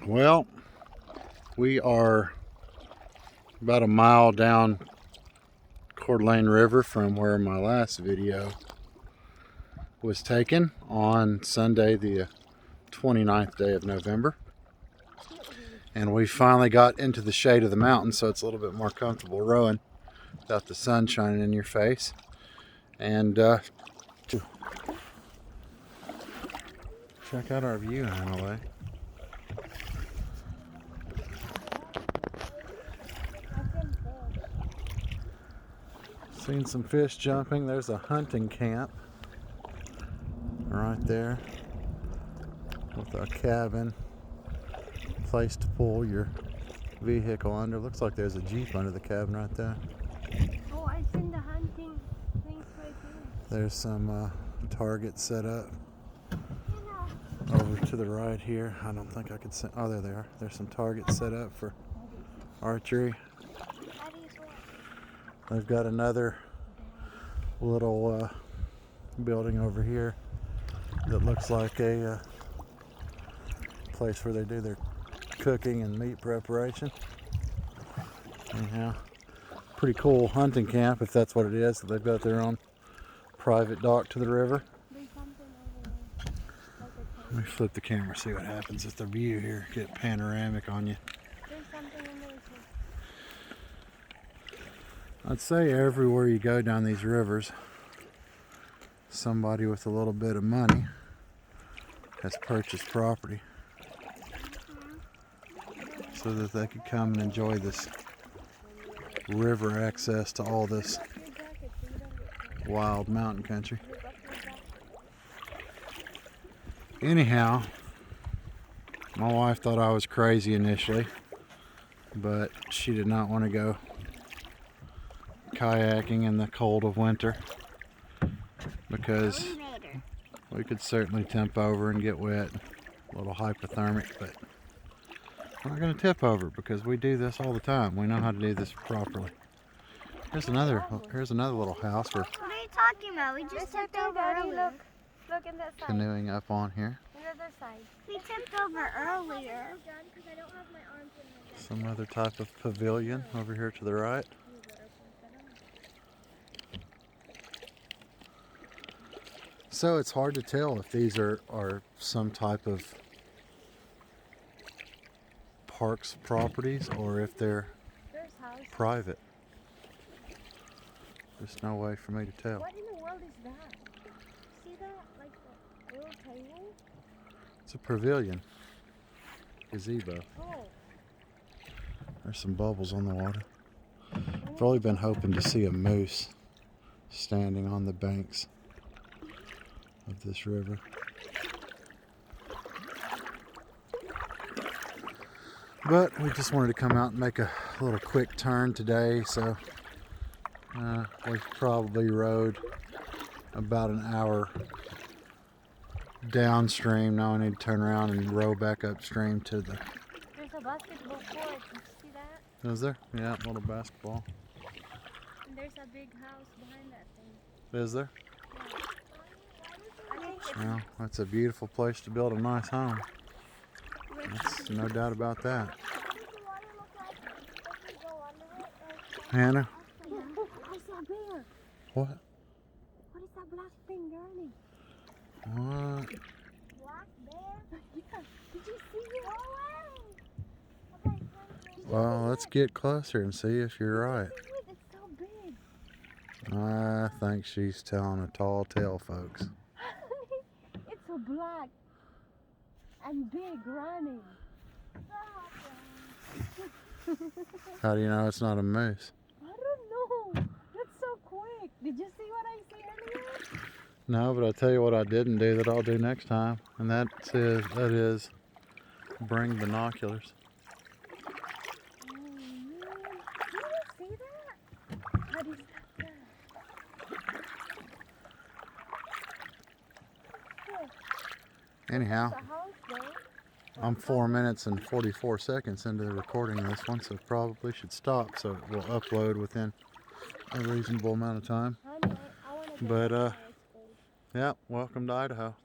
Well, we are about a mile down Coeur River from where my last video was taken on Sunday, the 29th day of November. And we finally got into the shade of the mountain, so it's a little bit more comfortable rowing without the sun shining in your face. And check out our view, Alene. Seen some fish jumping. There's a hunting camp right there with a cabin, place to pull your vehicle under. Looks like there's a Jeep under the cabin right there. Oh, I've seen the hunting things right there. There's some targets set up over to the right here. I don't think I could see. Oh, there they are. There's some targets set up for archery. They've got another little building over here that looks like a place where they do their cooking and meat preparation. Anyhow, pretty cool hunting camp if that's what it is. They've got their own private dock to the river. Let me flip the camera, see what happens if the view here get panoramic on you. I'd say everywhere you go down these rivers, somebody with a little bit of money has purchased property so that they could come and enjoy this river access to all this wild mountain country. Anyhow, my wife thought I was crazy initially, but she did not want to go kayaking in the cold of winter because we could certainly tip over and get wet, a little hypothermic, but we're not going to tip over because we do this all the time. We know how to do this properly. Here's another little house we're What are you talking about? We just tipped over earlier. Look in that side. canoeing up on here. The other side. We tipped over earlier. Some other type of pavilion over here to the right. So it's hard to tell if these are some type of parks properties or if they're private. There's no way for me to tell. What in the world is that? See that? Like a little table? It's a pavilion. Gazebo. Oh. There's some bubbles on the water. I've only been hoping to see a moose standing on the banks of this river. But we just wanted to come out and make a little quick turn today, so we probably rode about an hour downstream. Now I need to turn around and row back upstream to the... There's a basketball court. Did you see that? Is there? Yeah, a little basketball. And there's a big house behind that thing. Is there? Yeah. Well, that's a beautiful place to build a nice home. That's no doubt about that. Hannah? Yeah. I saw a bear. What? What is that black thing burning? What? Black bear? Yeah. Did you see it? Well, let's get closer and see if you're right. It's so big. I think she's telling a tall tale, folks. It's so black and big running. How do you know it's not a moose? I don't know. That's so quick. Did you see what I see earlier? No, but I'll tell you what I didn't do that I'll do next time, and that is bring binoculars. Oh man, did you see that? What is that? Anyhow, It's a house though. I'm 4 minutes and 44 seconds into the recording of this one, so probably should stop so it will upload within a reasonable amount of time. Honey, I want to But yeah, welcome to Idaho.